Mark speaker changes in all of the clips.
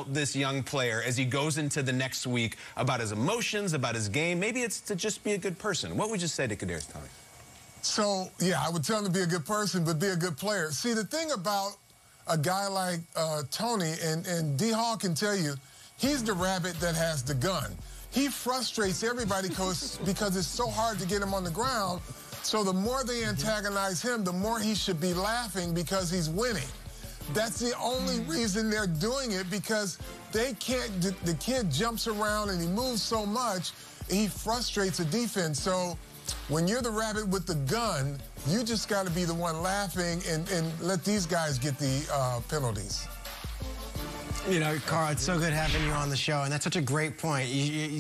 Speaker 1: this young player as he goes into the next week about his emotions, about his game? Maybe it's to just be a good person. What would you say to Kadir's Tony?
Speaker 2: So, yeah, I would tell him to be a good person, but be a good player. See, the thing about a guy like Tony, and D-Hall can tell you, he's the rabbit that has the gun. He frustrates everybody because it's so hard to get him on the ground. So the more they antagonize him, the more he should be laughing because he's winning. That's the only reason they're doing it, because they can't, the kid jumps around and he moves so much, he frustrates the defense. So when you're the rabbit with the gun, you just got to be the one laughing and let these guys get the penalties.
Speaker 3: You know, Carl, it's so good having you on the show, and that's such a great point.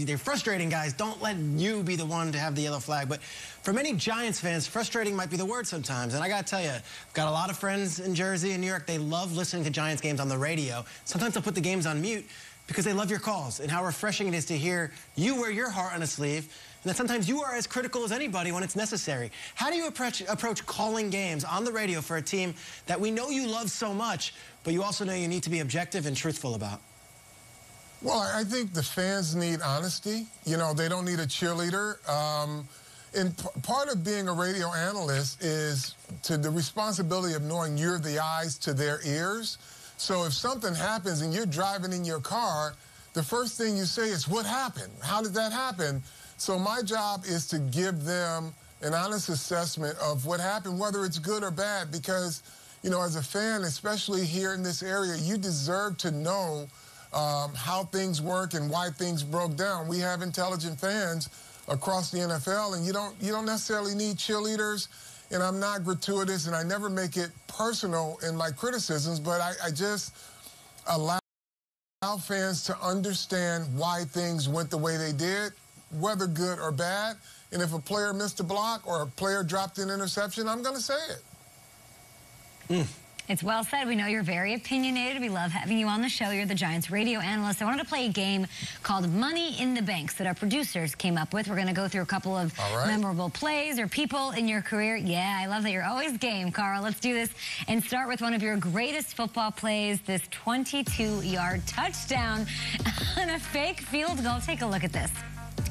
Speaker 3: They're frustrating guys. Don't let you be the one to have the yellow flag. But for many Giants fans, frustrating might be the word sometimes. And I got to tell you, I've got a lot of friends in Jersey and New York. They love listening to Giants games on the radio. Sometimes they'll put the games on mute because they love your calls and how refreshing it is to hear you wear your heart on a sleeve, and that sometimes you are as critical as anybody when it's necessary. How do you approach calling games on the radio for a team that we know you love so much, but you also know you need to be objective and truthful about?
Speaker 2: Well, I think the fans need honesty. You know, they don't need a cheerleader. And part of being a radio analyst is the responsibility of knowing you're the eyes to their ears. So if something happens and you're driving in your car, the first thing you say is, what happened? How did that happen? So my job is to give them an honest assessment of what happened, whether it's good or bad, because, you know, as a fan, especially here in this area, you deserve to know how things work and why things broke down. We have intelligent fans across the NFL, and you don't necessarily need cheerleaders. And I'm not gratuitous, and I never make it personal in my criticisms, but I just allow fans to understand why things went the way they did, whether good or bad. And if a player missed a block or a player dropped an interception, I'm going to say it.
Speaker 4: It's well said. We know you're very opinionated. We love having you on the show. You're the Giants radio analyst. I wanted to play a game called Money in the Banks that our producers came up with. We're going to go through a couple of memorable plays or people in your career. Yeah, I love that you're always game, Carl. Let's do this and start with one of your greatest football plays, this 22-yard touchdown on a fake field goal. Take a look at this.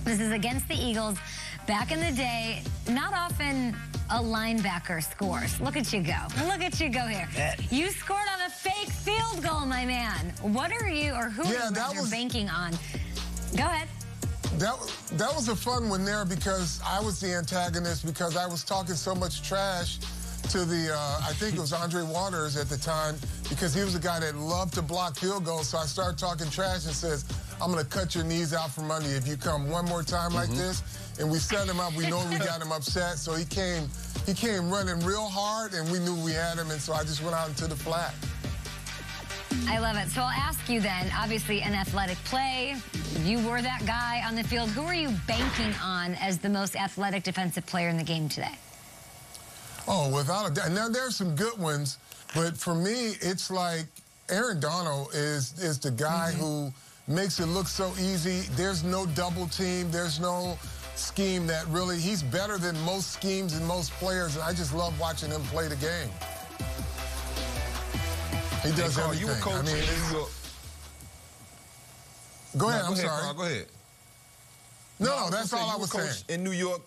Speaker 4: This is against the Eagles. Back in the day, not often a linebacker scores. Look at you go. Look at you go here. You scored on a fake field goal, my man. What are you, or who are you banking on? Go ahead.
Speaker 2: That was a fun one there because I was the antagonist because I was talking so much trash to the, I think it was Andre Waters at the time, because he was a guy that loved to block field goals. So I started talking trash and says, I'm going to cut your knees out from under you if you come one more time like this. And we set him up. We know we got him upset. So he came running real hard, and we knew we had him. And so I just went out into the flat.
Speaker 4: I love it. So I'll ask you then, obviously an athletic play. You were that guy on the field. Who are you banking on as the most athletic defensive player in the game today?
Speaker 2: Oh, without a doubt. Now, there's some good ones, but for me, it's like Aaron Donald is the guy who makes it look so easy. There's no double team. There's no scheme that really, he's better than most schemes and most players, and I just love watching him play the game. He does everything.
Speaker 5: You were coaching in New York.
Speaker 2: Go ahead, I'm sorry.
Speaker 5: Carl, go ahead.
Speaker 2: No, that's all I was saying.
Speaker 5: In New York,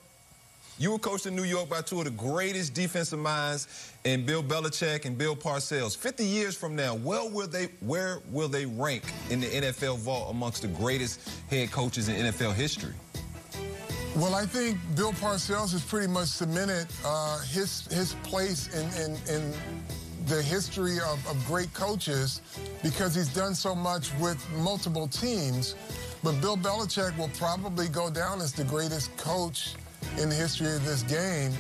Speaker 5: you were coached in New York by two of the greatest defensive minds in Bill Belichick and Bill Parcells. 50 years from now, where will they rank in the NFL vault amongst the greatest head coaches in NFL history?
Speaker 2: Well, I think Bill Parcells has pretty much cemented his place in the history of great coaches because he's done so much with multiple teams. But Bill Belichick will probably go down as the greatest coach in the history of this game.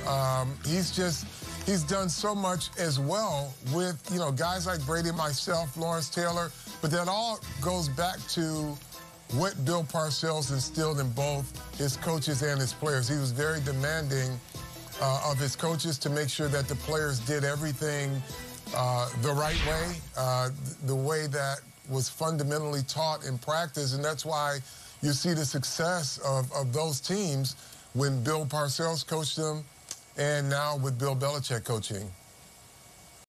Speaker 2: He's done so much as well with, you know, guys like Brady, myself, Lawrence Taylor, but that all goes back to what Bill Parcells instilled in both his coaches and his players. He was very demanding of his coaches to make sure that the players did everything the right way, the way that was fundamentally taught in practice, and that's why you see the success of those teams when Bill Parcells coached them and now with Bill Belichick coaching.